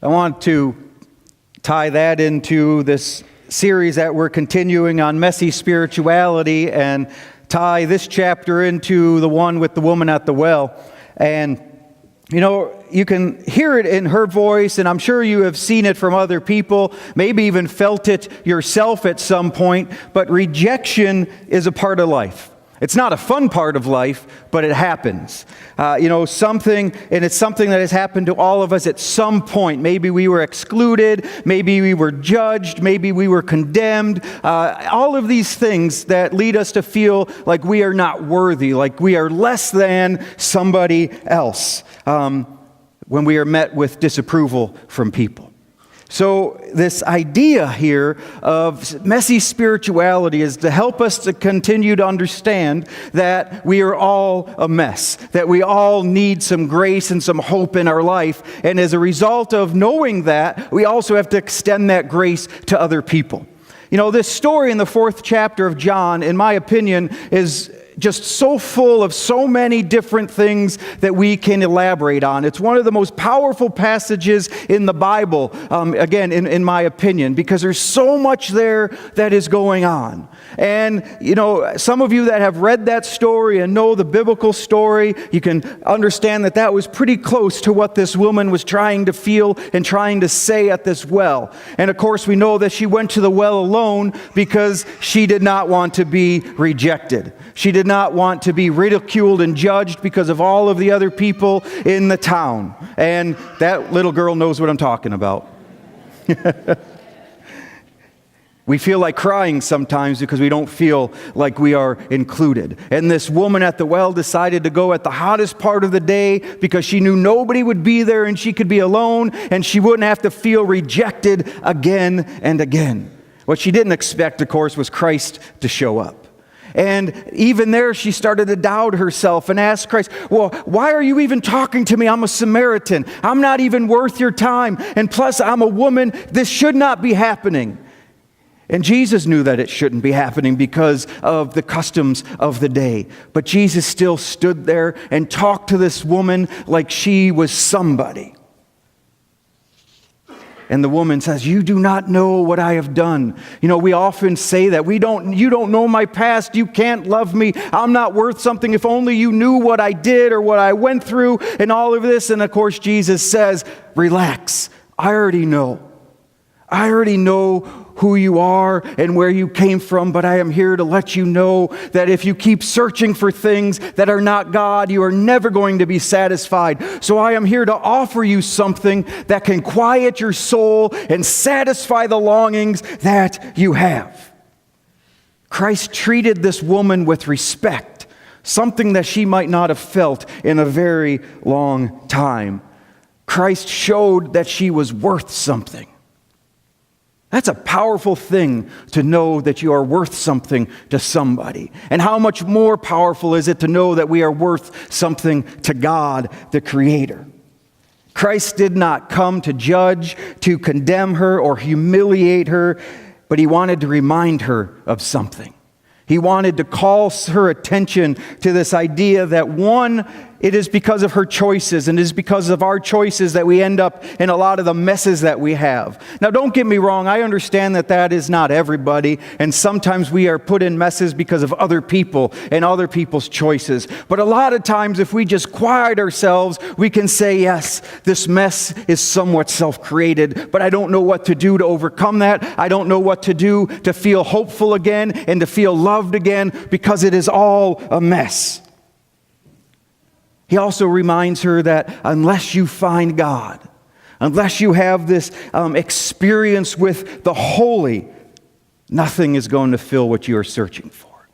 I want to tie that into this series that we're continuing on messy spirituality and tie this chapter into the one with the woman at the well. And, you know, you can hear it in her voice, and I'm sure you have seen it from other people, maybe even felt it yourself at some point, but rejection is a part of life. It's not a fun part of life, but it happens. It's something that has happened to all of us at some point. Maybe we were excluded, maybe we were judged, maybe we were condemned. All of these things that lead us to feel like we are not worthy, like we are less than somebody else when we are met with disapproval from people. So this idea here of messy spirituality is to help us to continue to understand that we are all a mess, that we all need some grace and some hope in our life. And as a result of knowing that, we also have to extend that grace to other people. You know, this story in the 4th chapter of John, in my opinion, is just so full of so many different things that we can elaborate on. It's one of the most powerful passages in the Bible, again, in my opinion, because there's so much there that is going on. And, you know, some of you that have read that story and know the biblical story, you can understand that that was pretty close to what this woman was trying to feel and trying to say at this well. And, of course, we know that she went to the well alone because she did not want to be rejected. She did not want to be ridiculed and judged because of all of the other people in the town. And that little girl knows what I'm talking about. We feel like crying sometimes because we don't feel like we are included. And this woman at the well decided to go at the hottest part of the day because she knew nobody would be there and she could be alone and she wouldn't have to feel rejected again and again. What she didn't expect, of course, was Christ to show up. And even there, she started to doubt herself and ask Christ, well, why are you even talking to me? I'm a Samaritan. I'm not even worth your time. And plus, I'm a woman. This should not be happening. And Jesus knew that it shouldn't be happening because of the customs of the day. But Jesus still stood there and talked to this woman like she was somebody. And the woman says, you do not know what I have done. You know, we often say that. You don't know my past. You can't love me. I'm not worth something. If only you knew what I did or what I went through and all of this. And of course, Jesus says, relax. I already know. I already know who you are and where you came from, but I am here to let you know that if you keep searching for things that are not God, you are never going to be satisfied. So I am here to offer you something that can quiet your soul and satisfy the longings that you have. Christ treated this woman with respect, something that she might not have felt in a very long time. Christ showed that she was worth something. That's a powerful thing to know that you are worth something to somebody. And how much more powerful is it to know that we are worth something to God, the Creator? Christ did not come to judge, to condemn her, or humiliate her, but he wanted to remind her of something. He wanted to call her attention to this idea that one, it is because of her choices and it is because of our choices that we end up in a lot of the messes that we have. Now, don't get me wrong. I understand that that is not everybody. And sometimes we are put in messes because of other people and other people's choices. But a lot of times, if we just quiet ourselves, we can say, yes, this mess is somewhat self-created, but I don't know what to do to overcome that. I don't know what to do to feel hopeful again and to feel loved again because it is all a mess. He also reminds her that unless you find God, unless you have this experience with the holy, nothing is going to fill what you are searching for.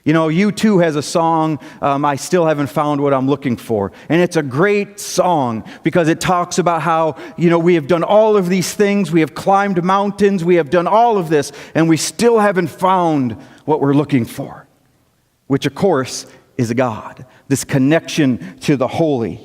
You know, U2 has a song, I Still Haven't Found What I'm Looking For. And it's a great song because it talks about how, you know, we have done all of these things. We have climbed mountains. We have done all of this. And we still haven't found what we're looking for, which, of course, is God. This connection to the holy.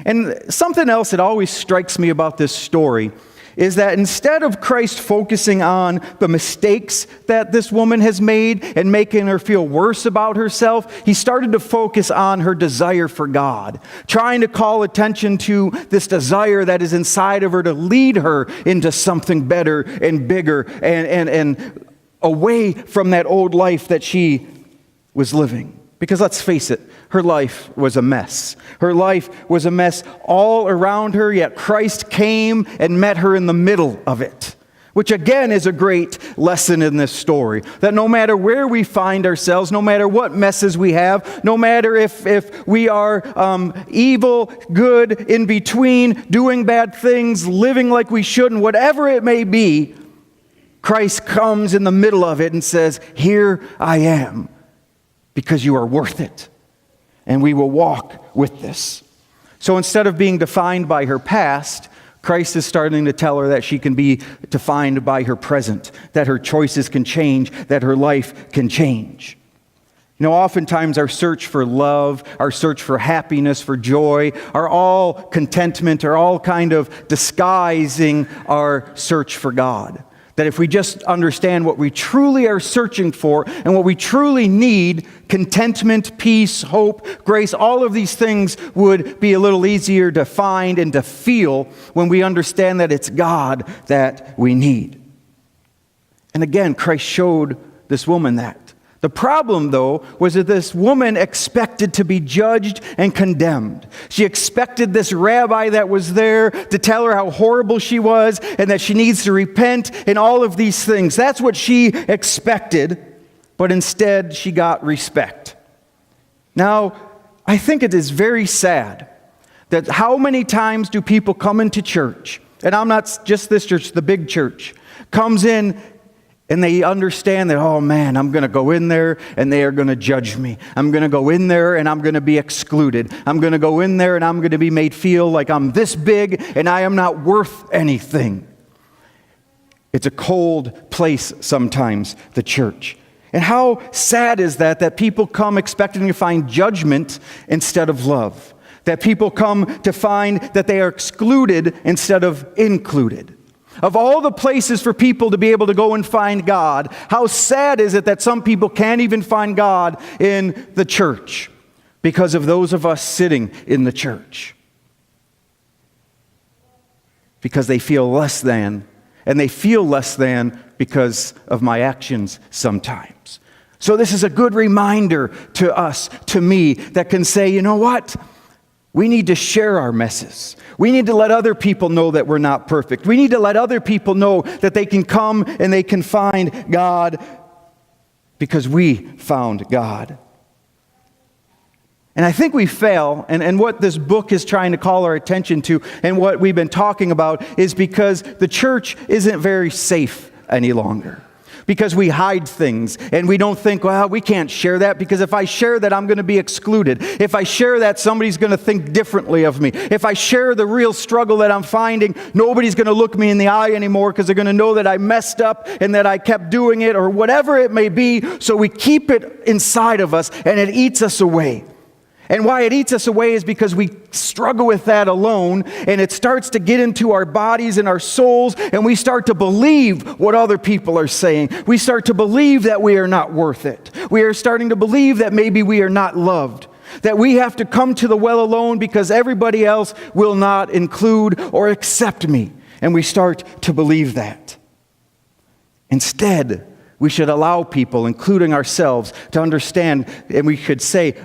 And something else that always strikes me about this story is that instead of Christ focusing on the mistakes that this woman has made and making her feel worse about herself, he started to focus on her desire for God, trying to call attention to this desire that is inside of her to lead her into something better and bigger and away from that old life that she was living. Because let's face it, her life was a mess. Her life was a mess all around her, yet Christ came and met her in the middle of it. Which again is a great lesson in this story. That no matter where we find ourselves, no matter what messes we have, no matter if we are evil, good, in between, doing bad things, living like we shouldn't, whatever it may be, Christ comes in the middle of it and says, "Here I am, because you are worth it." And we will walk with this. So instead of being defined by her past, Christ is starting to tell her that she can be defined by her present, that her choices can change, that her life can change. You know, oftentimes our search for love, our search for happiness, for joy, are all contentment, are all kind of disguising our search for God. That if we just understand what we truly are searching for and what we truly need, contentment, peace, hope, grace, all of these things would be a little easier to find and to feel when we understand that it's God that we need. And again, Christ showed this woman that. The problem, though, was that this woman expected to be judged and condemned. She expected this rabbi that was there to tell her how horrible she was and that she needs to repent and all of these things. That's what she expected, but instead she got respect. Now, I think it is very sad that how many times do people come into church, and I'm not just this church, the big church, comes in and they understand that, oh man, I'm going to go in there and they are going to judge me. I'm going to go in there and I'm going to be excluded. I'm going to go in there and I'm going to be made feel like I'm this big and I am not worth anything. It's a cold place sometimes, the church. And how sad is that people come expecting to find judgment instead of love. That people come to find that they are excluded instead of included. Of all the places for people to be able to go and find God, how sad is it that some people can't even find God in the church because of those of us sitting in the church? Because they feel less than, and they feel less than because of my actions sometimes. So this is a good reminder to us, to me, that can say, you know what? We need to share our messes. We need to let other people know that we're not perfect. We need to let other people know that they can come and they can find God because we found God. And I think we fail, and what this book is trying to call our attention to and what we've been talking about is because the church isn't very safe any longer. Because we hide things and we don't think, well, we can't share that because if I share that, I'm going to be excluded. If I share that, somebody's going to think differently of me. If I share the real struggle that I'm finding, nobody's going to look me in the eye anymore because they're going to know that I messed up and that I kept doing it or whatever it may be. So we keep it inside of us and it eats us away. And why it eats us away is because we struggle with that alone, and it starts to get into our bodies and our souls, and we start to believe what other people are saying. We start to believe that we are not worth it. We are starting to believe that maybe we are not loved, that we have to come to the well alone because everybody else will not include or accept me. And we start to believe that. Instead, we should allow people, including ourselves, to understand, and we should say,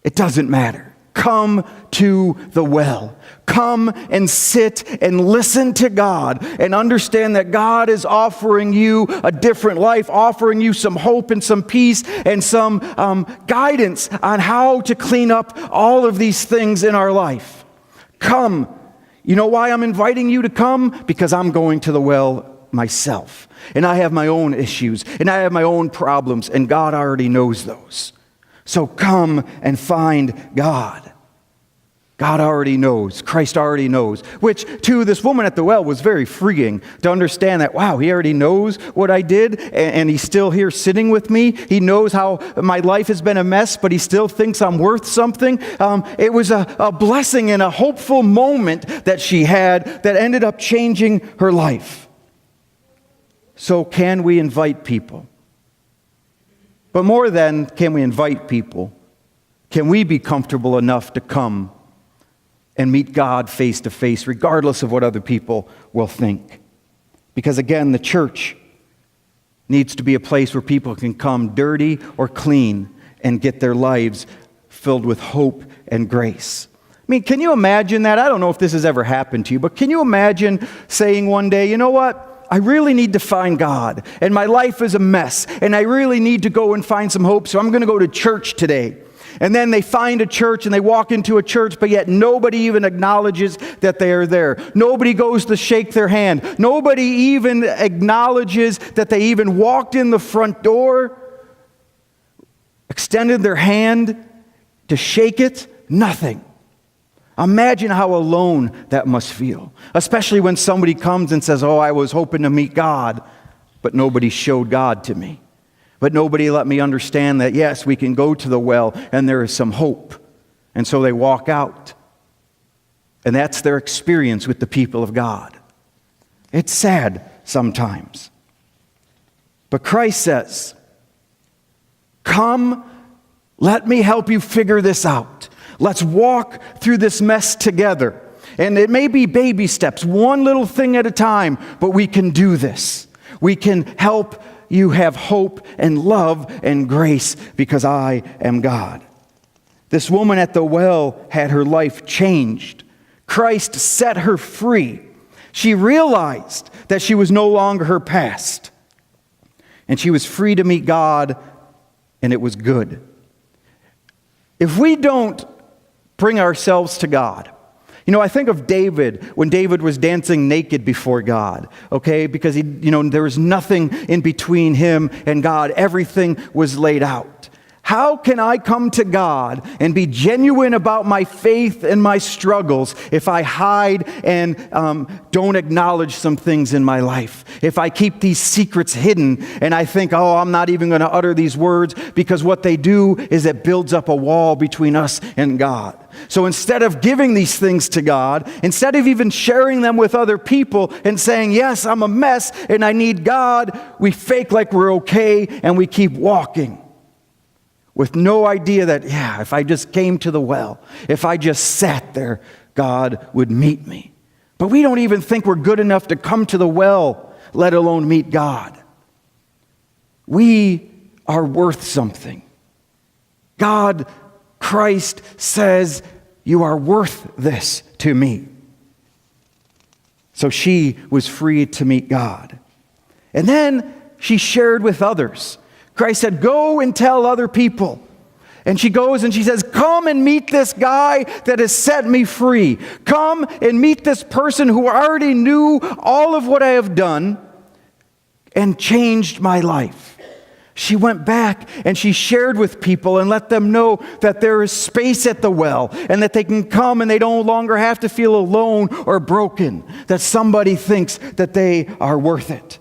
it doesn't matter. Come to the well. Come and sit and listen to God and understand that God is offering you a different life, offering you some hope and some peace and some guidance on how to clean up all of these things in our life. Come. You know why I'm inviting you to come? Because I'm going to the well myself. And I have my own issues and I have my own problems, and God already knows those. So come and find God. God already knows. Christ already knows. Which, to this woman at the well, was very freeing to understand that, wow, he already knows what I did, and he's still here sitting with me. He knows how my life has been a mess, but he still thinks I'm worth something. It was a blessing and a hopeful moment that she had that ended up changing her life. So can we invite people? But more than can we invite people, can we be comfortable enough to come and meet God face to face, regardless of what other people will think? Because again, the church needs to be a place where people can come dirty or clean and get their lives filled with hope and grace. I mean, can you imagine that? I don't know if this has ever happened to you, but can you imagine saying one day, you know what? I really need to find God, and my life is a mess, and I really need to go and find some hope, so I'm going to go to church today. And then they find a church and they walk into a church, but yet nobody even acknowledges that they are there. Nobody goes to shake their hand. Nobody even acknowledges that they even walked in the front door, extended their hand to shake it. Nothing. Imagine how alone that must feel, especially when somebody comes and says, oh, I was hoping to meet God, but nobody showed God to me. But nobody let me understand that, yes, we can go to the well and there is some hope. And so they walk out. And that's their experience with the people of God. It's sad sometimes. But Christ says, come, let me help you figure this out. Let's walk through this mess together. And it may be baby steps, one little thing at a time, but we can do this. We can help you have hope and love and grace because I am God. This woman at the well had her life changed. Christ set her free. She realized that she was no longer her past. And she was free to meet God, and it was good. If we don't bring ourselves to God, I think of David when David was dancing naked before God, okay? Because there was nothing in between him and God. Everything was laid out. How can I come to God and be genuine about my faith and my struggles if I hide and don't acknowledge some things in my life? If I keep these secrets hidden and I think, oh, I'm not even going to utter these words, because what they do is it builds up a wall between us and God. So instead of giving these things to God, instead of even sharing them with other people and saying, yes, I'm a mess and I need God, we fake like we're okay and we keep walking with no idea that, if I just came to the well, if I just sat there, God would meet me. But we don't even think we're good enough to come to the well, let alone meet God. We are worth something. God, Christ says, you are worth this to me. So she was free to meet God. And then she shared with others. Christ said, go and tell other people. And she goes and she says, come and meet this guy that has set me free. Come and meet this person who already knew all of what I have done and changed my life. She went back and she shared with people and let them know that there is space at the well and that they can come and they no longer have to feel alone or broken, that somebody thinks that they are worth it.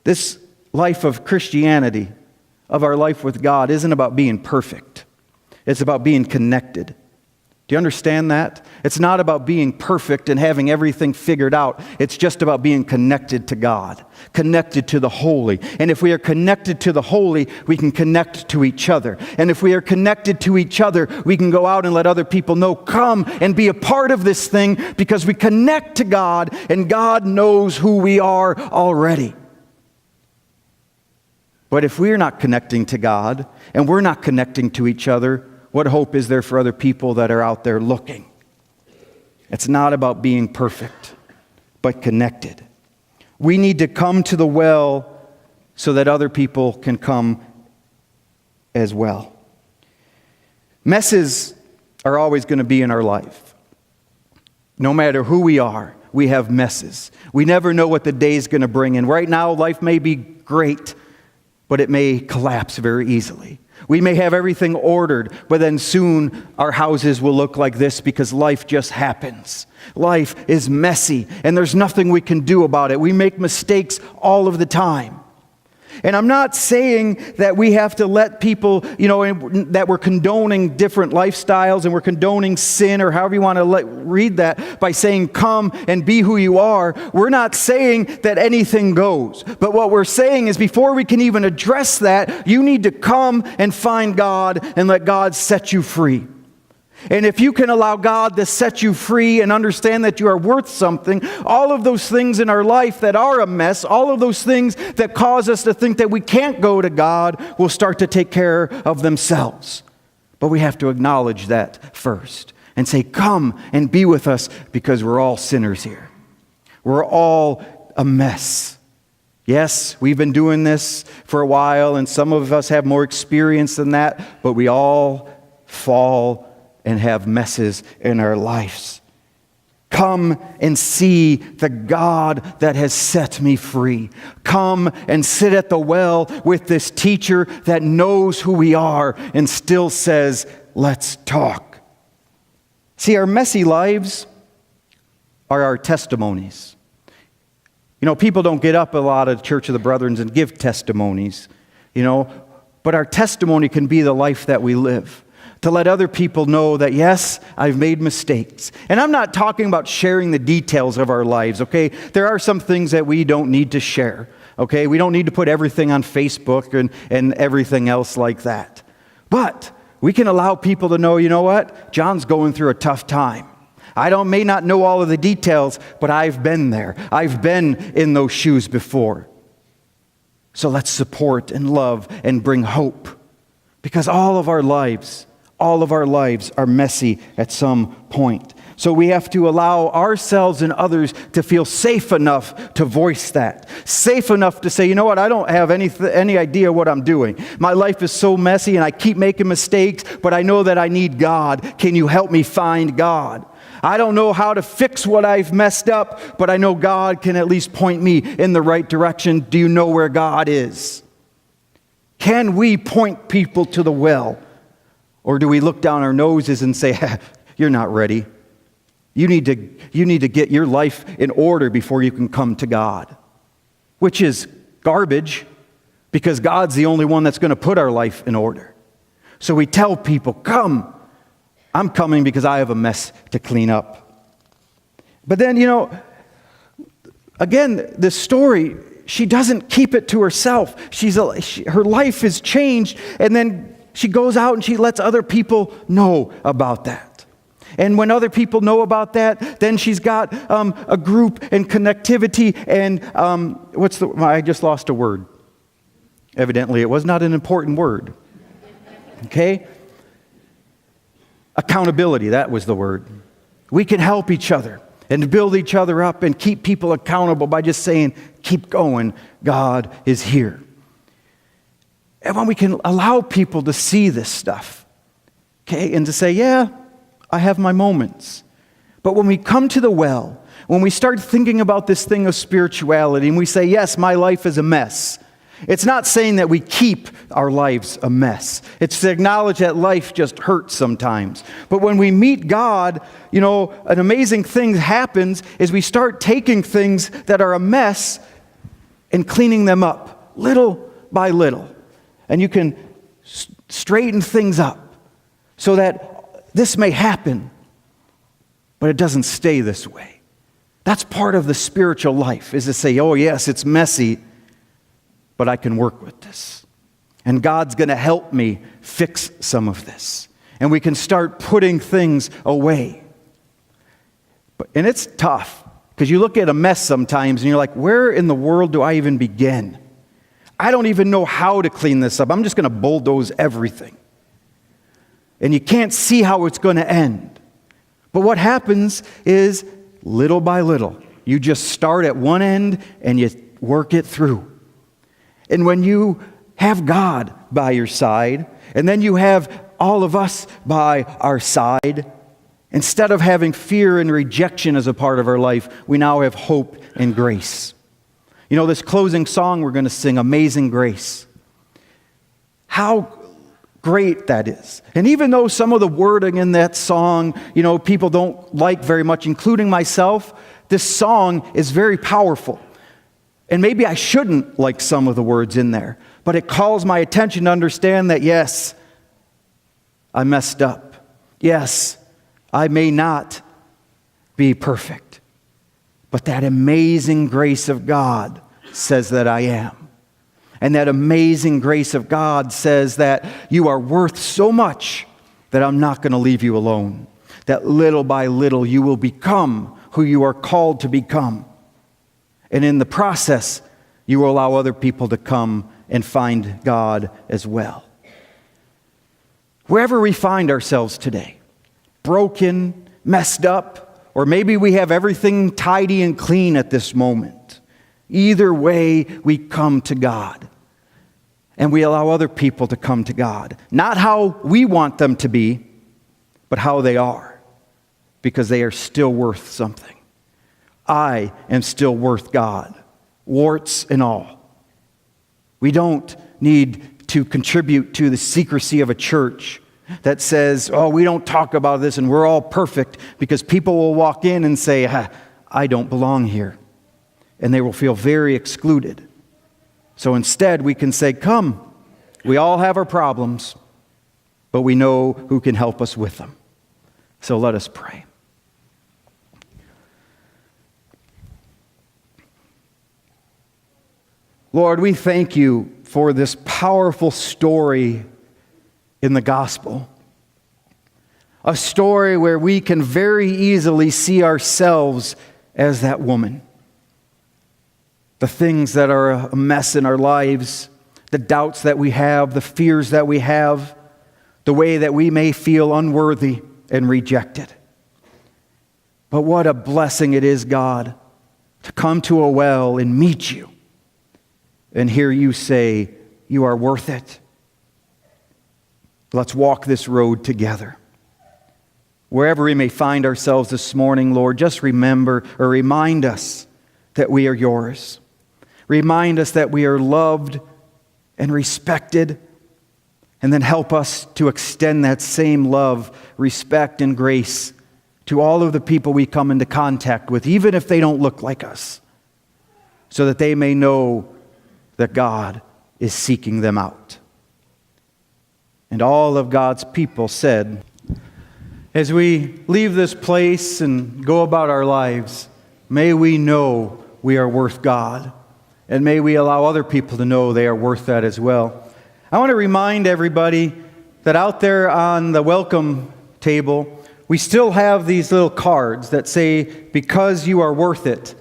This life of Christianity, of our life with God, isn't about being perfect. It's about being connected. Do you understand that? It's not about being perfect and having everything figured out. It's just about being connected to God, connected to the holy. And if we are connected to the holy, we can connect to each other. And if we are connected to each other, we can go out and let other people know, come and be a part of this thing, because we connect to God and God knows who we are already. But if we're not connecting to God and we're not connecting to each other, what hope is there for other people that are out there looking? It's not about being perfect, but connected. We need to come to the well so that other people can come as well. Messes are always going to be in our life. No matter who we are, we have messes. We never know what the day is going to bring. And right now, life may be great, but it may collapse very easily. We may have everything ordered, but then soon our houses will look like this because life just happens. Life is messy, and there's nothing we can do about it. We make mistakes all of the time. And I'm not saying that we have to let people, that we're condoning different lifestyles and we're condoning sin, or however you want to read that, by saying come and be who you are. We're not saying that anything goes. But what we're saying is before we can even address that, you need to come and find God and let God set you free. And if you can allow God to set you free and understand that you are worth something, all of those things in our life that are a mess, all of those things that cause us to think that we can't go to God, will start to take care of themselves. But we have to acknowledge that first and say, come and be with us, because we're all sinners here. We're all a mess. Yes, we've been doing this for a while, and some of us have more experience than that, but we all fall and have messes in our lives. Come and see the God that has set me free. Come and sit at the well with this teacher that knows who we are and still says, let's talk. See, our messy lives are our testimonies. People don't get up a lot at Church of the Brethren and give testimonies, but our testimony can be the life that we live. To let other people know that, yes, I've made mistakes. And I'm not talking about sharing the details of our lives, okay? There are some things that we don't need to share, okay? We don't need to put everything on Facebook and everything else like that. But we can allow people to know, you know what? John's going through a tough time. I may not know all of the details, but I've been there. I've been in those shoes before. So let's support and love and bring hope. Because all of our lives are messy at some point. So we have to allow ourselves and others to feel safe enough to voice that. Safe enough to say, you know what, I don't have any idea what I'm doing. My life is so messy and I keep making mistakes, but I know that I need God. Can you help me find God? I don't know how to fix what I've messed up, but I know God can at least point me in the right direction. Do you know where God is? Can we point people to the well? Or do we look down our noses and say, you're not ready. You need to get your life in order before you can come to God. Which is garbage, because God's the only one that's going to put our life in order. So we tell people, come. I'm coming because I have a mess to clean up. But then, again, this story, she doesn't keep it to herself. Her life is changed, and then she goes out and she lets other people know about that. And when other people know about that, then she's got a group and connectivity and I just lost a word. Evidently, it was not an important word. Okay? Accountability, that was the word. We can help each other and build each other up and keep people accountable by just saying, keep going, God is here. And when we can allow people to see this stuff, okay, and to say, yeah, I have my moments. But when we come to the well, when we start thinking about this thing of spirituality and we say, yes, my life is a mess, it's not saying that we keep our lives a mess. It's to acknowledge that life just hurts sometimes. But when we meet God, an amazing thing happens is we start taking things that are a mess and cleaning them up little by little. And you can straighten things up so that this may happen, but it doesn't stay this way. That's part of the spiritual life, is to say, oh yes, it's messy, but I can work with this. And God's going to help me fix some of this. And we can start putting things away. And it's tough, because you look at a mess sometimes and you're like, where in the world do I even begin? I don't even know how to clean this up. I'm just going to bulldoze everything. And you can't see how it's going to end. But what happens is, little by little, you just start at one end and you work it through. And when you have God by your side, and then you have all of us by our side, instead of having fear and rejection as a part of our life, we now have hope and grace. This closing song we're going to sing, Amazing Grace. How great that is. And even though some of the wording in that song, people don't like very much, including myself, this song is very powerful. And maybe I shouldn't like some of the words in there, but it calls my attention to understand that, yes, I messed up. Yes, I may not be perfect, but that amazing grace of God says that I am. And that amazing grace of God says that you are worth so much that I'm not going to leave you alone. That little by little you will become who you are called to become. And in the process, you will allow other people to come and find God as well. Wherever we find ourselves today, broken, messed up, or maybe we have everything tidy and clean at this moment. Either way, we come to God. And we allow other people to come to God. Not how we want them to be, but how they are. Because they are still worth something. I am still worth God, warts and all. We don't need to contribute to the secrecy of a church that says, oh, we don't talk about this and we're all perfect, because people will walk in and say, I don't belong here. And they will feel very excluded. So instead, we can say, come, we all have our problems, but we know who can help us with them. So let us pray. Lord, we thank you for this powerful story in the gospel. A story where we can very easily see ourselves as that woman. The things that are a mess in our lives, the doubts that we have, the fears that we have, the way that we may feel unworthy and rejected. But what a blessing it is, God, to come to a well and meet you and hear you say, you are worth it. Let's walk this road together. Wherever we may find ourselves this morning, Lord, just remember or remind us that we are yours. Remind us that we are loved and respected, and then help us to extend that same love, respect, and grace to all of the people we come into contact with, even if they don't look like us, so that they may know that God is seeking them out. And all of God's people said, as we leave this place and go about our lives, may we know we are worth God. And may we allow other people to know they are worth that as well. I want to remind everybody that out there on the welcome table, we still have these little cards that say, because you are worth it.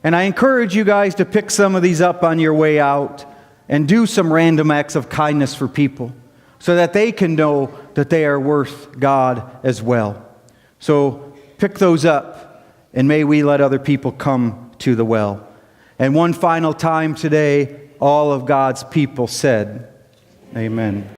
And I encourage you guys to pick some of these up on your way out and do some random acts of kindness for people so that they can know that they are worth God as well. So pick those up, and may we let other people come to the well. And one final time today, all of God's people said, amen.